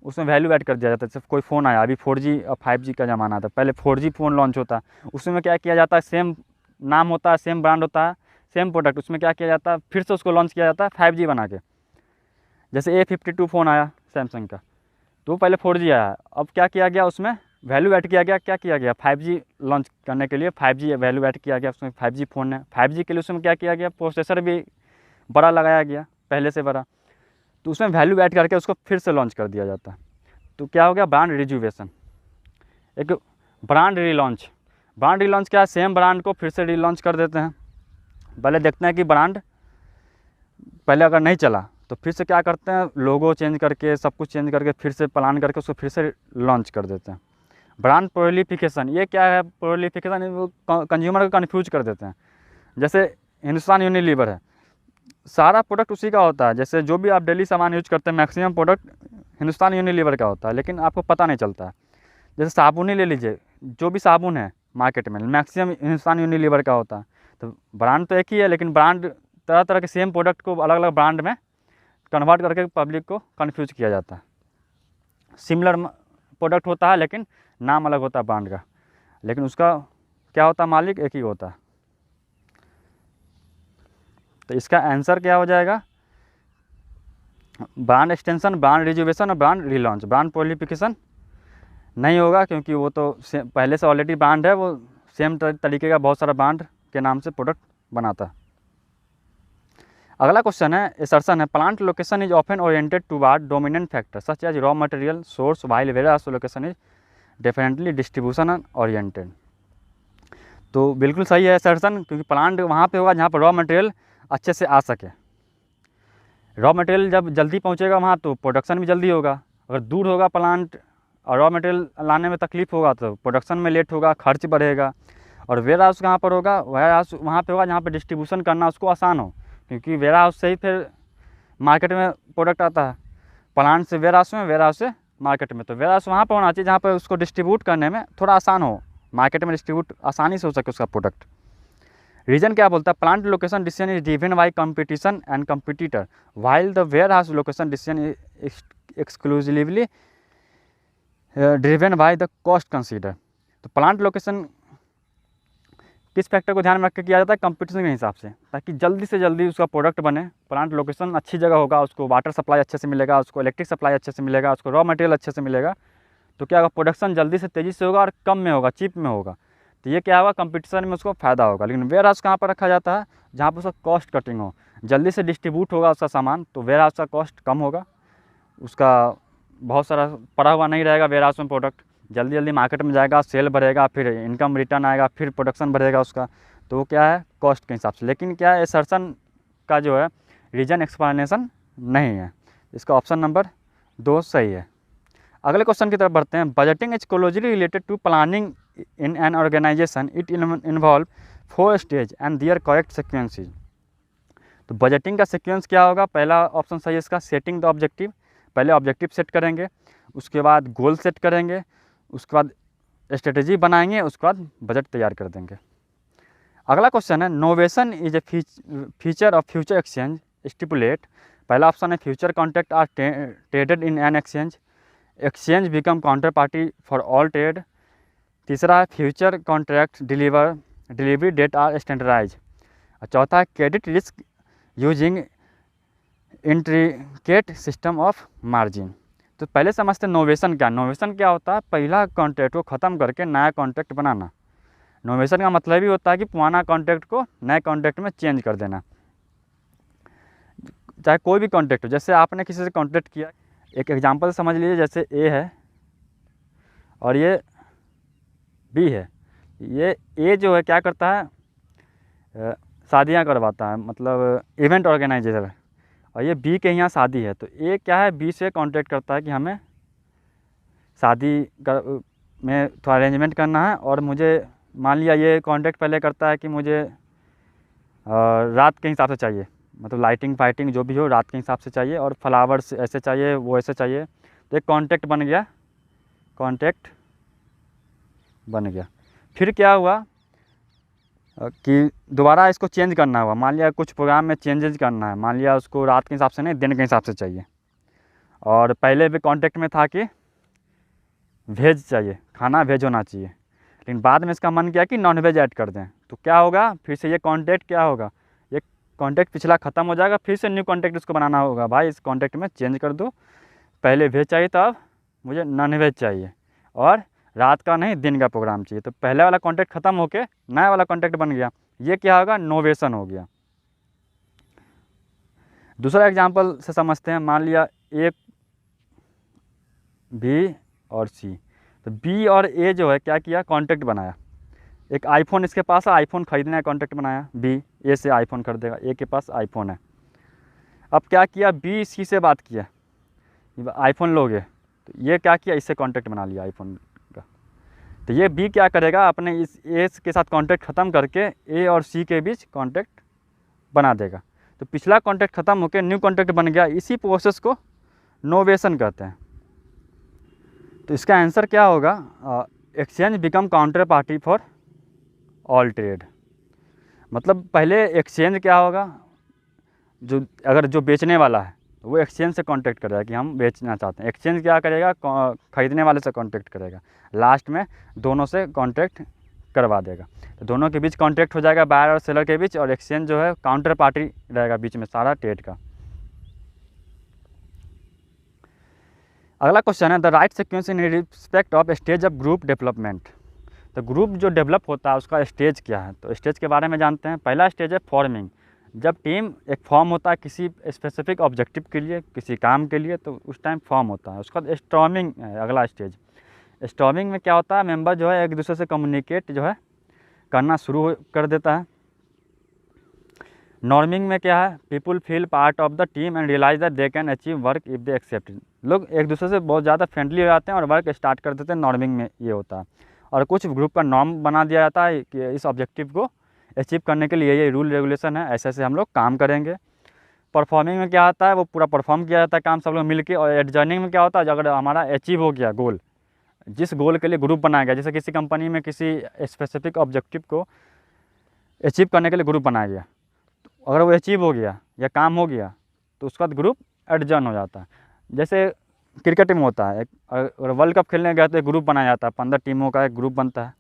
उसमें वैल्यू ऐड कर दिया जाता है। जैसे कोई फ़ोन आया, अभी 4G और 5G का ज़माना था, पहले 4G फ़ोन लॉन्च होता है, उसमें क्या किया जाता है, सेम नाम होता है, सेम ब्रांड होता है, सेम प्रोडक्ट, उसमें क्या किया जाता है, फिर से उसको लॉन्च किया जाता है 5G बना के। जैसे A52 फ़ोन आया सैमसंग का, तो पहले 4G आया, अब क्या किया गया, उसमें वैल्यू ऐड किया गया, क्या किया गया, 5G लॉन्च करने के लिए 5G वैल्यू ऐड किया गया, उसमें 5G फ़ोन है, 5G के लिए उसमें क्या किया गया, प्रोसेसर भी बड़ा लगाया गया, पहले से बड़ा, तो उसमें वैल्यू ऐड करके उसको फिर से लॉन्च कर दिया जाता है, तो क्या हो गया, ब्रांड रिजुवेशन। एक ब्रांड रिलॉन्च। ब्रांड रिलॉन्च क्या है, सेम ब्रांड को फिर से रिलॉन्च कर देते हैं। पहले देखते हैं कि ब्रांड पहले अगर नहीं चला तो फिर से क्या करते हैं, लोगो चेंज करके, सब कुछ चेंज करके, फिर से प्लान करके उसको फिर से लॉन्च कर देते हैं। ब्रांड प्रोलिफिकेशन, ये क्या है, प्रोलिफिकेशन वो कंज्यूमर को कन्फ्यूज कर देते हैं। जैसे हिंदुस्तान यूनिलीवर है, सारा प्रोडक्ट उसी का होता है, जैसे जो भी आप डेली सामान यूज करते हैं मैक्सिमम प्रोडक्ट हिंदुस्तान यूनिलीवर का होता है, लेकिन आपको पता नहीं चलता है। जैसे साबुन ही ले लीजिए, जो भी साबुन है मार्केट में मैक्सिमम हिंदुस्तान यूनिलीवर का होता है, तो ब्रांड तो एक ही है, लेकिन ब्रांड तरह तरह के सेम प्रोडक्ट को अलग अलग ब्रांड में कन्वर्ट करके पब्लिक को कन्फ्यूज किया जाता है। सिमिलर प्रोडक्ट होता है लेकिन नाम अलग होता है ब्रांड का, लेकिन उसका क्या होता है, मालिक एक ही होता है। तो इसका आंसर क्या हो जाएगा, ब्रांड एक्सटेंशन, ब्रांड रिजुवेशन और ब्रांड रिलॉन्च। ब्रांड प्रोलिफिकेशन नहीं होगा क्योंकि वो तो पहले से ऑलरेडी ब्रांड है, वो सेम तरीके का बहुत सारा ब्रांड के नाम से प्रोडक्ट बनाता है। अगला क्वेश्चन है, एसर्शन है, plant location is often oriented toward dominant factor such as raw material source while warehouse location is definitely distribution oriented. तो बिल्कुल सही है एसर्शन, क्योंकि प्लांट वहाँ पे होगा जहाँ पर रॉ मटेरियल अच्छे से आ सके। रॉ मटेरियल जब जल्दी पहुँचेगा वहाँ तो प्रोडक्शन भी जल्दी होगा। अगर दूर होगा प्लांट और रॉ मटेरियल लाने में तकलीफ़ होगा तो प्रोडक्शन में लेट होगा, खर्च बढ़ेगा। और वेयर हाउस कहाँ पर होगा, वेयर हाउस वहाँ पे होगा जहाँ पे डिस्ट्रीब्यूशन करना उसको आसान हो, क्योंकि वेयर हाउस से ही फिर मार्केट में प्रोडक्ट आता है। प्लांट से वेयर हाउस में, वेयर हाउस से मार्केट में। तो वेयर हाउस वहाँ पर होना चाहिए जहाँ पर उसको डिस्ट्रीब्यूट करने में थोड़ा आसान हो, मार्केट में डिस्ट्रीब्यूट आसानी से हो सके उसका प्रोडक्ट। रीजन क्या बोलता है, plant location decision is driven by competition and competitor while the warehouse location decision is exclusively driven by the cost consider. तो प्लांट लोकेशन किस फैक्टर को ध्यान में रख के किया जाता है, कंपटीशन के हिसाब से, ताकि जल्दी से जल्दी उसका प्रोडक्ट बने। प्लांट लोकेशन अच्छी जगह होगा, उसको वाटर सप्लाई अच्छे से मिलेगा, उसको इलेक्ट्रिक सप्लाई अच्छे से मिलेगा, उसको रॉ मटेरियल अच्छे से मिलेगा, तो क्या होगा, प्रोडक्शन जल्दी से तेज़ी से होगा और कम में होगा, चीप में होगा। तो ये क्या होगा, कंपटीशन में उसको फ़ायदा होगा। लेकिन वेयर हाउस कहाँ पर रखा जाता है, जहाँ पर उसका कॉस्ट कटिंग हो, जल्दी से डिस्ट्रीब्यूट होगा उसका सामान, तो वेयर हाउस का कॉस्ट कम होगा, उसका बहुत सारा पड़ा हुआ नहीं रहेगा वेयर हाउस में प्रोडक्ट, जल्दी जल्दी मार्केट में जाएगा, सेल बढ़ेगा, फिर इनकम रिटर्न आएगा, फिर प्रोडक्शन बढ़ेगा उसका। तो वो क्या है, कॉस्ट के हिसाब से। लेकिन क्या है, एसर्शन का जो है रीजन एक्सप्लेनेशन नहीं है। इसका ऑप्शन नंबर 2 सही है। अगले क्वेश्चन की तरफ बढ़ते हैं। Budgeting is closely related to planning in an organisation, it involve 4 stage and their correct sequences. तो बजटिंग का सिक्वेंस क्या होगा, पहला ऑप्शन सही है इसका, सेटिंग द ऑब्जेक्टिव। पहले ऑब्जेक्टिव सेट करेंगे, उसके बाद गोल सेट करेंगे, उसके बाद स्ट्रेटेजी बनाएंगे, उसके बाद बजट तैयार कर देंगे। अगला क्वेश्चन है, novation is a feature of future exchange stipulate. पहला ऑप्शन है, future contract are traded in an exchange, exchange become counter party for all trade. तीसरा है, future contract delivery date are standardize. चौथा है, credit risk using intricate system of margin. तो पहले समझते हैं नोवेशन क्या। नोवेशन क्या होता है, पहला कॉन्ट्रैक्ट को ख़त्म करके नया कॉन्ट्रैक्ट बनाना। नोवेशन का मतलब ही होता है कि पुराना कॉन्ट्रैक्ट को नए कॉन्ट्रैक्ट में चेंज कर देना, चाहे कोई भी कॉन्ट्रैक्ट हो। जैसे आपने किसी से कॉन्ट्रैक्ट किया, एक एग्जांपल समझ लीजिए, जैसे ए है और ये बी है। ये ए जो है क्या करता है, शादियां करवाता है, मतलब इवेंट ऑर्गेनाइजर है, और ये बी के यहाँ शादी है। तो ए क्या है, बी से कॉन्ट्रैक्ट करता है कि हमें शादी में थोड़ा अरेंजमेंट करना है, और मुझे मान लिया ये कॉन्ट्रैक्ट पहले करता है कि मुझे रात के हिसाब से चाहिए, मतलब लाइटिंग फाइटिंग जो भी हो रात के हिसाब से चाहिए, और फ्लावर्स ऐसे चाहिए, वो ऐसे चाहिए। तो एक कॉन्ट्रैक्ट बन गया, कॉन्ट्रैक्ट बन गया। फिर क्या हुआ कि दोबारा इसको चेंज करना हुआ, मान लिया कुछ प्रोग्राम में चेंजेस करना है, मान लिया उसको रात के हिसाब से नहीं दिन के हिसाब से चाहिए, और पहले भी कॉन्ट्रैक्ट में था कि वेज चाहिए, खाना वेज होना चाहिए, लेकिन बाद में इसका मन किया कि नॉन वेज ऐड कर दें। तो क्या होगा, फिर से ये कॉन्ट्रैक्ट क्या होगा, ये कॉन्ट्रैक्ट पिछला ख़त्म हो जाएगा, फिर से न्यू कॉन्ट्रैक्ट उसको बनाना होगा। भाई इस कॉन्ट्रैक्ट में चेंज कर दो, पहले वेज चाहिए था, अब मुझे नॉन वेज चाहिए, और रात का नहीं दिन का प्रोग्राम चाहिए। तो पहले वाला कॉन्ट्रैक्ट ख़त्म होके नया वाला कॉन्ट्रैक्ट बन गया, ये क्या होगा, नोवेशन हो गया। दूसरा एग्जांपल से समझते हैं। मान लिया ए, बी और सी। तो बी और ए जो है क्या किया, कॉन्ट्रैक्ट बनाया। एक आईफोन इसके पास है, आईफोन खरीदने का कॉन्ट्रैक्ट बनाया, बी ए से आईफोन खरीदेगा, ए के पास आईफोन है। अब क्या किया, बी सी से बात किया, आईफोन लोगे, तो ये क्या किया, इससे कॉन्ट्रैक्ट बना लिया आईफोन का। तो ये बी क्या करेगा, अपने इस ए के साथ कॉन्ट्रैक्ट ख़त्म करके ए और सी के बीच कॉन्ट्रैक्ट बना देगा। तो पिछला कॉन्ट्रैक्ट ख़त्म होकर न्यू कॉन्ट्रैक्ट बन गया, इसी प्रोसेस को नोवेशन कहते हैं। तो इसका आंसर क्या होगा, exchange become counter party for all trade. मतलब पहले एक्सचेंज क्या होगा, जो अगर जो बेचने वाला है वो एक्सचेंज से कांटेक्ट करेगा कि हम बेचना चाहते हैं। एक्सचेंज क्या करेगा, ख़रीदने वाले से कांटेक्ट करेगा, लास्ट में दोनों से कांटेक्ट करवा देगा। तो दोनों के बीच कांटेक्ट हो जाएगा, बायर और सेलर के बीच, और एक्सचेंज जो है काउंटर पार्टी रहेगा बीच में सारा ट्रेड का। अगला क्वेश्चन है the right sequence in respect of stage of group development. तो ग्रुप जो डेवलप होता है उसका स्टेज क्या है, तो स्टेज के बारे में जानते हैं। पहला स्टेज है फॉर्मिंग। जब टीम एक फॉर्म होता है किसी स्पेसिफिक ऑब्जेक्टिव के लिए, किसी काम के लिए, तो उस टाइम फॉर्म होता है। उसका स्टॉर्मिंग है अगला स्टेज। स्टॉर्मिंग में क्या होता है, मेंबर जो है एक दूसरे से कम्युनिकेट जो है करना शुरू कर देता है। नॉर्मिंग में क्या है, people feel part of the team and realise that they can achieve work if they accept. लोग एक दूसरे से बहुत ज़्यादा फ्रेंडली हो जाते हैं और वर्क स्टार्ट कर देते हैं। नॉर्मिंग में ये होता है। और कुछ ग्रुप का नॉर्म बना दिया जाता है कि इस ऑब्जेक्टिव को अचीव करने के लिए ये रूल रेगुलेशन है, ऐसे ऐसे हम लोग काम करेंगे। परफॉर्मिंग में क्या होता है, वो पूरा परफॉर्म किया जाता है काम सब लोग मिलके। और एडजर्निंग में क्या होता है, अगर हमारा अचीव हो गया गोल, जिस गोल के लिए ग्रुप बनाया गया, जैसे किसी कंपनी में किसी स्पेसिफिक ऑब्जेक्टिव को अचीव करने के लिए ग्रुप बनाया गया, तो अगर वो अचीव हो गया या काम हो गया तो उसका ग्रुप एडजर्न हो जाता है। जैसे क्रिकेट में होता है, अगर वर्ल्ड कप खेलने गया तो एक ग्रुप बनाया जाता है, 15 टीमों का एक ग्रुप बनता है।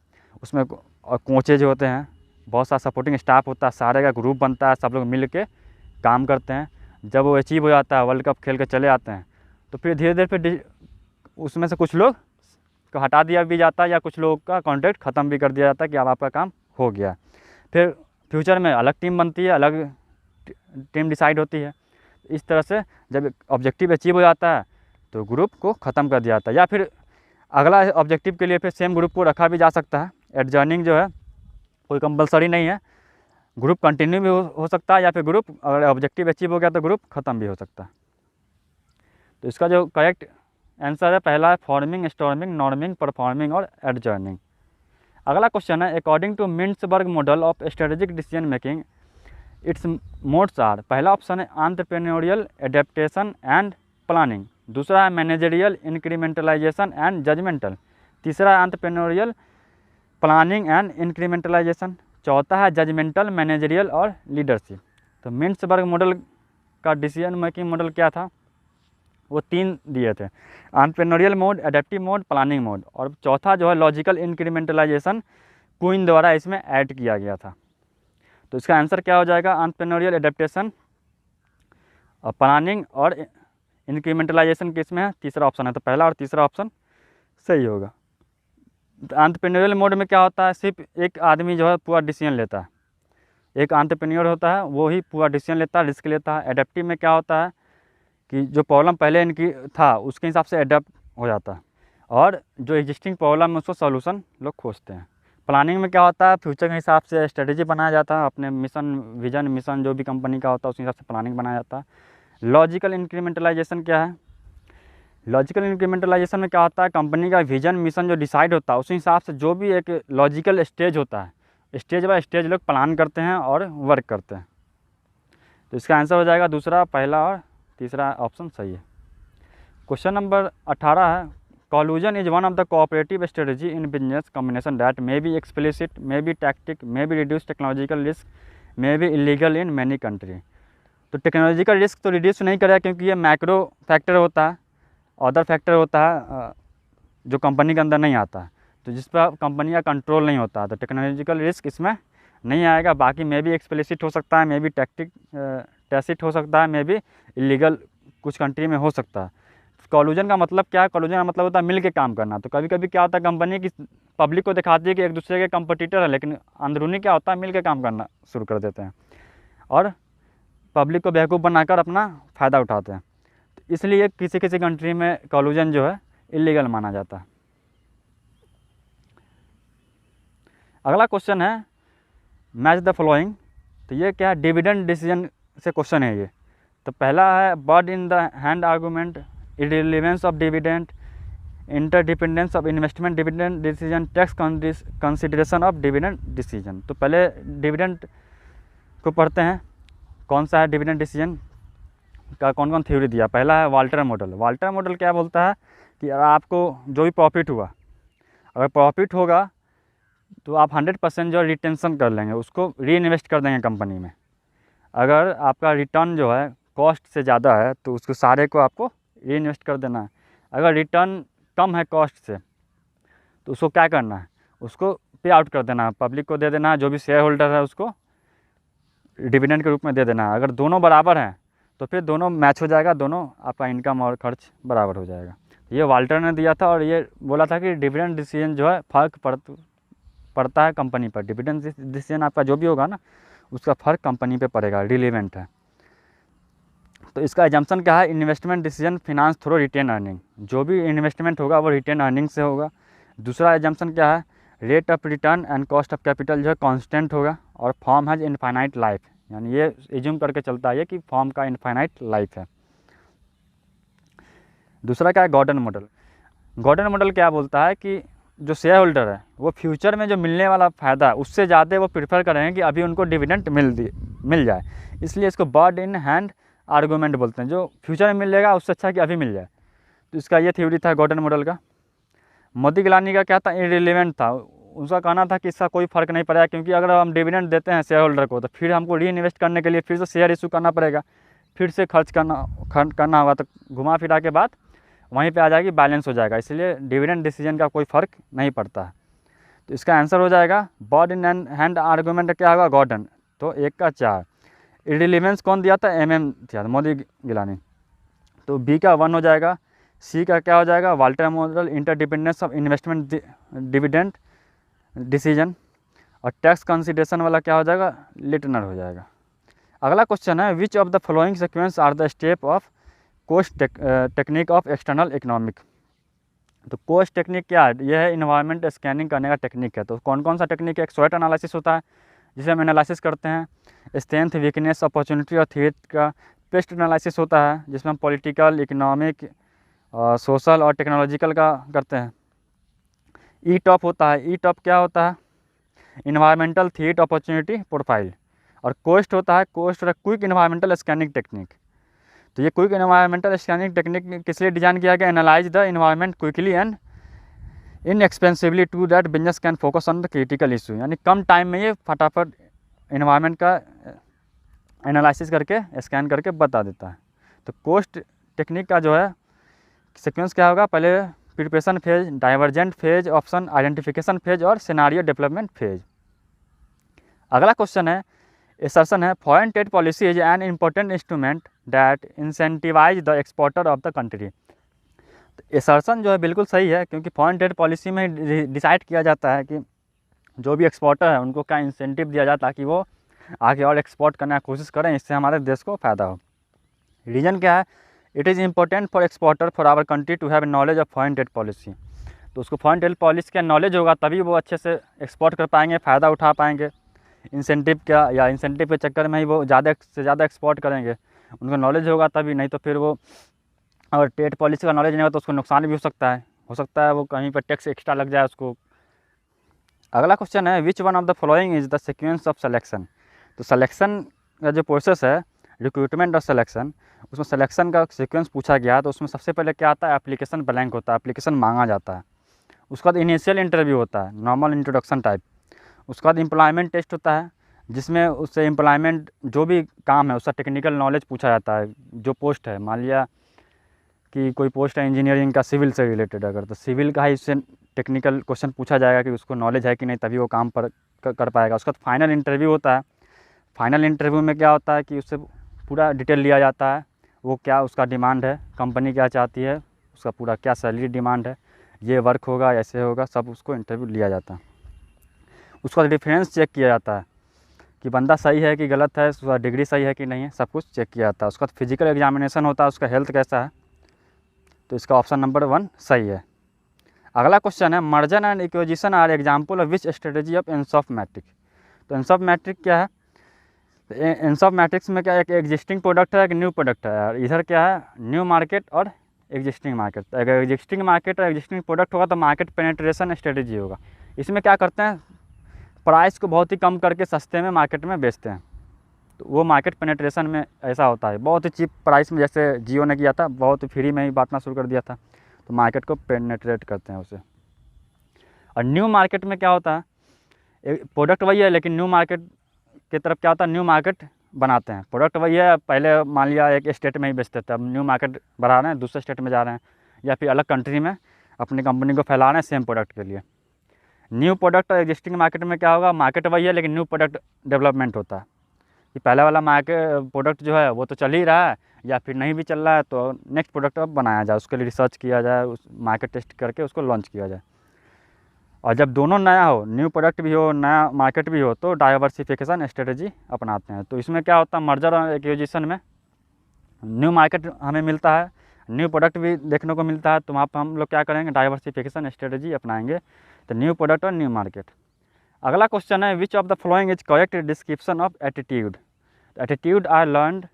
उसमें और कोचेज होते हैं, बहुत सारा सपोर्टिंग स्टाफ होता है, सारे का ग्रुप बनता है, सब लोग मिल के काम करते हैं। जब वो अचीव हो जाता है, वर्ल्ड कप खेल के चले आते हैं, तो फिर धीरे धीरे फिर उसमें से कुछ लोग को हटा दिया भी जाता है या कुछ लोगों का कॉन्ट्रैक्ट ख़त्म भी कर दिया जाता है कि अब आपका काम हो गया। फिर फ्यूचर में अलग टीम बनती है, अलग टीम डिसाइड होती है। इस तरह से जब ऑब्जेक्टिव अचीव हो जाता है तो ग्रुप को ख़त्म कर दिया जाता है, या फिर अगला ऑब्जेक्टिव के लिए फिर सेम ग्रुप को रखा भी जा सकता है। एडजर्निंग जो है कोई कंपलसरी नहीं है, ग्रुप कंटिन्यू भी हो सकता है, या फिर ग्रुप अगर ऑब्जेक्टिव अचीव हो गया तो ग्रुप ख़त्म भी हो सकता है। तो इसका जो करेक्ट आंसर है पहला है फॉर्मिंग, स्टॉर्मिंग, नॉर्मिंग, परफॉर्मिंग और एडजर्निंग। अगला क्वेश्चन है according to Mintzberg model of strategic decision making its modes are. पहला ऑप्शन है एंटरप्रेन्योरियल, एडेप्टेशन एंड प्लानिंग। दूसरा है मैनेजरियल, इंक्रीमेंटलाइजेशन एंड जजमेंटल। तीसरा है एंटरप्रेन्योरियल, प्लानिंग एंड इंक्रीमेंटलाइजेशन। चौथा है जजमेंटल, मैनेजरियल और लीडरशिप। तो मिन्सबर्ग मॉडल का डिसीजन मेकिंग मॉडल क्या था, वो 3 दिए थे, entrepreneurial mode, adaptive mode, planning mode, और चौथा जो है लॉजिकल इंक्रीमेंटलाइजेशन क्वीन द्वारा इसमें ऐड किया गया था। तो इसका आंसर क्या हो जाएगा, एंटरप्रेन्योरियल, एडेप्टेशन और प्लानिंग और इंक्रीमेंटलाइजेशन किसमें है, तीसरा ऑप्शन है। तो पहला और तीसरा ऑप्शन सही होगा। तो एंटरप्रेन्योरियल मोड में क्या होता है, सिर्फ एक आदमी जो है पूरा डिसीजन लेता है, एक एंटरप्रेन्योर होता है वो ही पूरा डिसीजन लेता है, रिस्क लेता है। एडेप्टिव में क्या होता है कि जो प्रॉब्लम पहले इनकी था उसके हिसाब से एडेप्ट हो जाता है, और जो एग्जिस्टिंग प्रॉब्लम है उसको सॉल्यूशन लोग खोजते हैं। प्लानिंग में क्या होता है, फ्यूचर के हिसाब से स्ट्रेटेजी बनाया जाता है, अपने मिशन, विजन, मिशन जो भी कंपनी का होता है उस हिसाब से प्लानिंग बनाया जाता है। लॉजिकल इंक्रीमेंटलाइजेशन क्या है, लॉजिकल इंक्रीमेंटलाइजेशन में क्या होता है, कंपनी का विजन, मिशन जो डिसाइड होता है उस हिसाब से जो भी एक लॉजिकल स्टेज होता है, स्टेज बाय स्टेज लोग प्लान करते हैं और वर्क करते हैं। तो इसका आंसर हो जाएगा दूसरा, पहला और तीसरा ऑप्शन सही है। क्वेश्चन नंबर 18 है collusion is one of the cooperative strategy in business combination that may be explicit, may be tactic, may be reduce technological risk, may be illegal in many country. तो technological risk तो reduce नहीं करेगा क्योंकि ये macro factor होता है, other factor होता है जो कंपनी के अंदर नहीं आता है, तो जिस पर कंपनी का कंट्रोल नहीं होता, तो टेक्नोलॉजिकल रिस्क इसमें नहीं आएगा। बाकी मे भी एक्सप्लिसिट हो सकता है, मे भी टैसिट हो सकता है, मे भी इलीगल कुछ कंट्री में हो सकता है। कॉलूजन का मतलब क्या है, कॉलूजन का मतलब होता है मिल के काम करना। तो कभी कभी क्या होता है, कंपनी की पब्लिक को दिखाती है कि एक दूसरे के कंपटीटर है, लेकिन अंदरूनी क्या होता है, मिल के काम करना शुरू कर देते हैं और पब्लिक को बेवकूफ़ बनाकर अपना फ़ायदा उठाते हैं। तो इसलिए किसी किसी कंट्री में कॉलूजन जो है इलीगल माना जाता है। अगला क्वेश्चन है मैच द फॉलोइंग। तो ये क्या है, डिविडेंड डिसीजन से क्वेश्चन है ये। तो पहला है bird in the hand argument, इररिलेवेंस of dividend, interdependence of investment dividend decision, tax consideration of dividend decision. तो पहले डिविडेंड को पढ़ते हैं, कौन सा है डिविडेंड डिसीजन का कौन कौन थ्योरी दिया। पहला है वाल्टर मॉडल। वाल्टर मॉडल क्या बोलता है कि आपको जो भी प्रॉफिट हुआ, अगर प्रॉफिट होगा तो आप 100% जो रिटेंशन कर लेंगे, उसको री इन्वेस्ट कर देंगे कंपनी में। अगर आपका रिटर्न जो है कॉस्ट से ज़्यादा है तो उसको सारे को आपको री इन्वेस्ट कर देना है। अगर रिटर्न कम है कॉस्ट से तो उसको क्या करना है, उसको पे आउट कर देना है, पब्लिक को दे देना है, जो भी शेयर होल्डर है उसको डिविडेंड के रूप में दे देना है। अगर दोनों बराबर हैं तो फिर दोनों मैच हो जाएगा, दोनों आपका इनकम और खर्च बराबर हो जाएगा। ये वाल्टर ने दिया था और ये बोला था कि डिविडेंड डिसीजन जो है फ़र्क पड़ता है कंपनी पर। डिविडेंड डिसीजन आपका जो भी होगा ना उसका फ़र्क कंपनी पे पड़ेगा, रिलेवेंट है। तो इसका एजम्पशन क्या है, investment decision finance through retain earning, जो भी इन्वेस्टमेंट होगा वो रिटेन अर्निंग से होगा। दूसरा एजम्पशन क्या है, rate of return and cost of capital जो है कांस्टेंट होगा और फॉर्म हैज़ इनफाइनाइट लाइफ, यानी ये एज्यूम करके चलता है कि फॉर्म का इनफाइनाइट लाइफ है। दूसरा क्या है, गॉर्डन मॉडल। गॉर्डन मॉडल क्या बोलता है कि जो शेयर होल्डर है वो फ्यूचर में जो मिलने वाला फ़ायदा है उससे ज़्यादा वो प्रेफर करेंगे कि अभी उनको डिविडेंड मिल जाए, इसलिए इसको बर्ड इन हैंड आर्गूमेंट बोलते हैं। जो फ्यूचर में मिलेगा उससे अच्छा कि अभी मिल जाए। तो इसका ये थ्योरी था गॉर्डन मॉडल का। मोदी गिलानी का क्या था, इररिलेवेंट था। उसका कहना था कि इसका कोई फ़र्क नहीं पड़ेगा, क्योंकि अगर हम डिविडेंड देते हैं शेयर होल्डर को तो फिर हमको री इन्वेस्ट करने के लिए फिर से शेयर इशू करना पड़ेगा, फिर से खर्च करना होगा, तो घुमा फिरा के बाद वहीं पे आ जाएगी, बैलेंस हो जाएगा। इसलिए डिविडेंड डिसीजन का कोई फ़र्क नहीं पड़ता है। तो इसका आंसर हो जाएगा बर्ड इन हैंड आर्गूमेंट क्या होगा, गॉर्डन। तो 1 का 4। इररिलेवेंस कौन दिया था, दिया था, मोदी गिलानी। तो बी का 1 हो जाएगा। सी का क्या हो जाएगा, Walter model, interdependence of investment dividend decision. और टैक्स कंसिडरेशन वाला क्या हो जाएगा, लिटनर हो जाएगा। अगला क्वेश्चन है, which of the following sequence are the step of QUEST technique of external economic. तो कोस्ट टेक्निक क्या है, यह है इन्वायरमेंट स्कैनिंग करने का टेक्निक है। तो कौन कौन सा टेक्निक है, एक SWOT एनालिसिस होता है जिसे हम एनालिसिस करते हैं, स्ट्रेंथ वीकनेस अपॉर्चुनिटी और थ्रेट का। पेस्ट एनालिसिस होता है जिसमें हम पॉलिटिकल, इकोनॉमिक, सोशल और टेक्नोलॉजिकल का करते हैं। ई टॉप होता है, ई टॉप क्या होता है, इन्वायरमेंटल थ्रेट अपॉर्चुनिटी प्रोफाइल। और कोस्ट होता है, QUEST quick environmental scanning technique. तो ये क्विक इन्वायरमेंटल स्कैनिंग टेक्निक किस लिए डिजाइन किया गया, analyse the environment quickly and inexpensively to that business can focus on the critical issue. यानी कम टाइम में ये फटाफट इन्वायरमेंट का एनालिसिस करके स्कैन करके बता देता है। तो कोस्ट टेक्निक का जो है सीक्वेंस क्या होगा, पहले preparation phase, divergent phase, option identification phase और सिनारियो डेवलपमेंट फेज। अगला क्वेश्चन है, assertion है, foreign trade policy is an important instrument that incentivize the exporter of the country. तो assertion जो है बिल्कुल सही है, क्योंकि फॉरेन ट्रेड पॉलिसी में डिसाइड किया जाता है कि जो भी एक्सपोर्टर है उनको क्या इंसेंटिव दिया जाए ताकि वो आगे और एक्सपोर्ट करने की कोशिश करें, इससे हमारे देश को फ़ायदा हो। रीज़न क्या है, it is important for exporter for our country to have knowledge of foreign trade policy. तो उसको फॉरेन ट्रेड पॉलिसी का नॉलेज होगा तभी वो अच्छे से एक्सपोर्ट कर पाएंगे, फ़ायदा उठा पाएंगे। इंसेंटिव क्या, या इंसेंटिव के चक्कर में ही वो ज़्यादा से ज़्यादा एक्सपोर्ट करेंगे, उनको नॉलेज होगा तभी, नहीं तो फिर वो अगर ट्रेड पॉलिसी का नॉलेज नहीं होगा तो उसको नुकसान भी हो सकता है वो कहीं पर टैक्स एक्स्ट्रा लग जाए उसको। अगला क्वेश्चन है, विच one of the following is the sequence of selection. तो सिलेक्शन का जो प्रोसेस है, रिक्रूटमेंट और सिलेक्शन, उसमें सिलेक्शन का सीक्वेंस पूछा गया। तो उसमें सबसे पहले क्या आता है, एप्लीकेशन ब्लैंक होता है, एप्लीकेशन मांगा जाता है। उसके बाद इनिशियल इंटरव्यू होता है, नॉर्मल इंट्रोडक्शन टाइप। उसके बाद एम्प्लॉयमेंट टेस्ट होता है जिसमें उससे एम्प्लॉयमेंट जो भी काम है उसका टेक्निकल नॉलेज पूछा जाता है। जो पोस्ट है, मान लिया कि कोई पोस्ट है इंजीनियरिंग का, सिविल से रिलेटेड, अगर तो सिविल का ही उससे टेक्निकल क्वेश्चन पूछा जाएगा कि उसको नॉलेज है कि नहीं, तभी वो काम पर कर पाएगा। उसका फाइनल इंटरव्यू होता है। फाइनल इंटरव्यू में क्या होता है कि उससे पूरा डिटेल लिया जाता है, वो क्या उसका डिमांड है, कंपनी क्या चाहती है, उसका पूरा क्या सैलरी डिमांड है, ये वर्क होगा, ऐसे होगा, सब उसको इंटरव्यू लिया जाता है। उसका रेफरेंस चेक किया जाता है कि बंदा सही है कि गलत है, उसका डिग्री सही है कि नहीं है, सब कुछ चेक किया जाता है। उसका फिजिकल एग्जामिनेशन होता है, उसका हेल्थ कैसा है। तो इसका ऑप्शन नंबर 1 सही है। अगला क्वेश्चन है, merger and acquisition are example of which strategy of Ansoff matrix. तो एनसॉफ मैट्रिक क्या है, एनसॉफ मैट्रिक्स में क्या, एक एग्जिस्टिंग प्रोडक्ट है, एक न्यू प्रोडक्ट है। और इधर क्या है, न्यू मार्केट और एग्जिस्टिंग मार्केट। तो अगर एग्जिस्टिंग मार्केट और एग्जिस्टिंग प्रोडक्ट होगा तो मार्केट पेनेट्रेशन स्ट्रेटेजी होगा। इसमें क्या करते हैं, प्राइस को बहुत ही कम करके सस्ते में मार्केट में बेचते हैं। तो वो मार्केट पेनेट्रेशन में ऐसा होता है, बहुत ही चीप प्राइस में, जैसे जियो ने किया था, बहुत ही फ्री में ही बांटना शुरू कर दिया था, तो मार्केट को पेनेट्रेट करते हैं उसे। और न्यू मार्केट में क्या होता है, प्रोडक्ट वही है लेकिन न्यू मार्केट की तरफ क्या होता है, न्यू मार्केट बनाते हैं। प्रोडक्ट वही है, पहले मान लिया एक स्टेट में ही बेचते थे, अब न्यू मार्केट बढ़ा रहे हैं, दूसरे स्टेट में जा रहे हैं या फिर अलग कंट्री में अपनी कंपनी को फैला रहे हैं सेम प्रोडक्ट के लिए। न्यू प्रोडक्ट एग्जिस्टिंग मार्केट में क्या होगा, मार्केट वही है लेकिन न्यू प्रोडक्ट डेवलपमेंट होता है कि पहले वाला मार्केट प्रोडक्ट जो है वो तो चल ही रहा है या फिर नहीं भी चल रहा है तो नेक्स्ट प्रोडक्ट अब बनाया जाए, उसके लिए रिसर्च किया जाए, उस मार्केट टेस्ट करके उसको लॉन्च किया जाए। और जब दोनों नया हो, न्यू प्रोडक्ट भी हो नया मार्केट भी हो, तो डाइवर्सिफिकेशन स्ट्रेटजी अपनाते हैं। तो इसमें क्या होता है, मर्जर और एक्विजिशन में न्यू मार्केट हमें मिलता है, न्यू प्रोडक्ट भी देखने को मिलता है, तो वहाँ पर हम लोग क्या करेंगे, डाइवर्सिफिकेशन स्ट्रेटजी अपनाएंगे। तो न्यू प्रोडक्ट और न्यू मार्केट। अगला क्वेश्चन है, which of the following is correct description of attitude. Attitude are learned,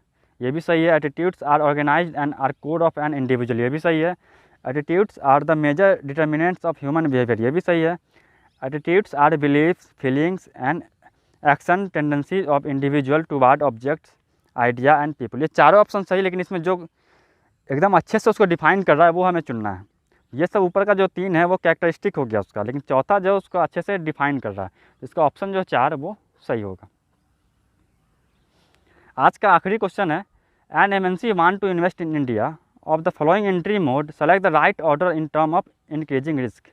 ये भी सही है। Attitudes are organised and are code of an individual, ये भी सही है। Attitudes are the major determinants of human behaviour, ये भी सही है। Attitudes are beliefs, feelings and action tendencies of individual toward objects, idea and people. ये चारों ऑप्शन सही, लेकिन इसमें जो एकदम अच्छे से उसको डिफाइन कर रहा है वो हमें चुनना है। ये सब ऊपर का जो 3 है वो कैरेक्टरिस्टिक हो गया उसका, लेकिन चौथा जो उसको अच्छे से डिफाइन कर रहा है, इसका ऑप्शन जो 4 वो सही होगा। आज का आखिरी क्वेश्चन है, an MNC want to invest in India of the following entry mode, select the right order in term of increasing risk.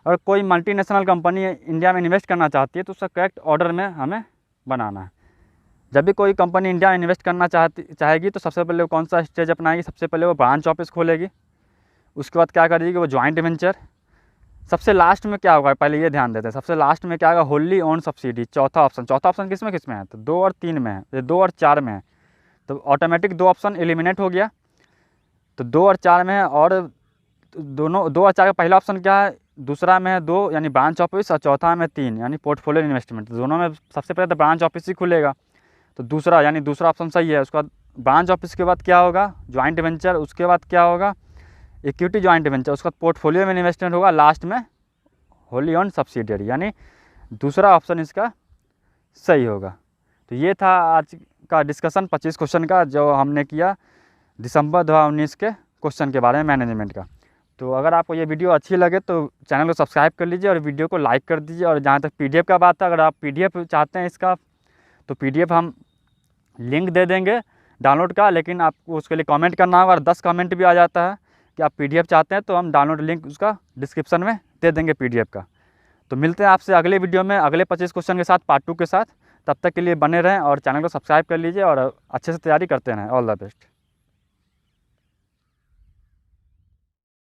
अगर कोई मल्टीनेशनल कंपनी इंडिया में इन्वेस्ट करना चाहती है तो उसका करेक्ट ऑर्डर में हमें बनाना है। जब भी कोई कंपनी इंडिया में इन्वेस्ट करना चाहेगी तो सबसे पहले वो कौन सा स्टेज अपनाएगी, सबसे पहले वो ब्रांच ऑफिस खोलेगी, उसके बाद क्या करेगी वो ज्वाइंट वेंचर, सबसे लास्ट में क्या होगा पहले ये ध्यान देते हैं, सबसे लास्ट में क्या होगा, होली ओन सब्सिडी। चौथा ऑप्शन किस में है, तो 2 और 3 में है, 2 और 4 में है, तो ऑटोमेटिक 2 ऑप्शन एलिमिनेट हो गया, तो 2 और 4 में है। और दोनों 2 और 4 का पहला ऑप्शन क्या है, दूसरा में है 2 यानी ब्रांच ऑफिस, और चौथा में 3 यानी पोर्टफोलियो इन्वेस्टमेंट। दोनों में सबसे पहले तो ब्रांच ऑफिस ही खुलेगा, तो दूसरा यानी दूसरा ऑप्शन सही है। उसके बाद ब्रांच ऑफिस के बाद क्या होगा, ज्वाइंट वेंचर, उसके बाद क्या होगा, इक्विटी ज्वाइंट वेंचर, उसका पोर्टफोलियो में इन्वेस्टमेंट होगा, लास्ट में होली ओन सब्सिडियरी, यानी दूसरा ऑप्शन इसका सही होगा। तो ये था आज का डिस्कशन 25 क्वेश्चन का जो हमने किया दिसंबर 2019 के क्वेश्चन के बारे में मैनेजमेंट का। तो अगर आपको ये वीडियो अच्छी लगे तो चैनल को सब्सक्राइब कर लीजिए और वीडियो को लाइक कर दीजिए। और जहाँ तक पीडीएफ का बात है, अगर आप पीडीएफ चाहते हैं इसका तो पीडीएफ हम लिंक दे देंगे डाउनलोड का, लेकिन आपको उसके लिए कमेंट करना होगा। और 10 कमेंट भी आ जाता है कि आप पीडीएफ चाहते हैं तो हम डाउनलोड लिंक उसका डिस्क्रिप्शन में दे देंगे पीडीएफ का। तो मिलते हैं आपसे अगले वीडियो में अगले 25 क्वेश्चन के साथ, पार्ट 2 के साथ। तब तक के लिए बने रहें और चैनल को सब्सक्राइब कर लीजिए और अच्छे से तैयारी करते रहें। All the best.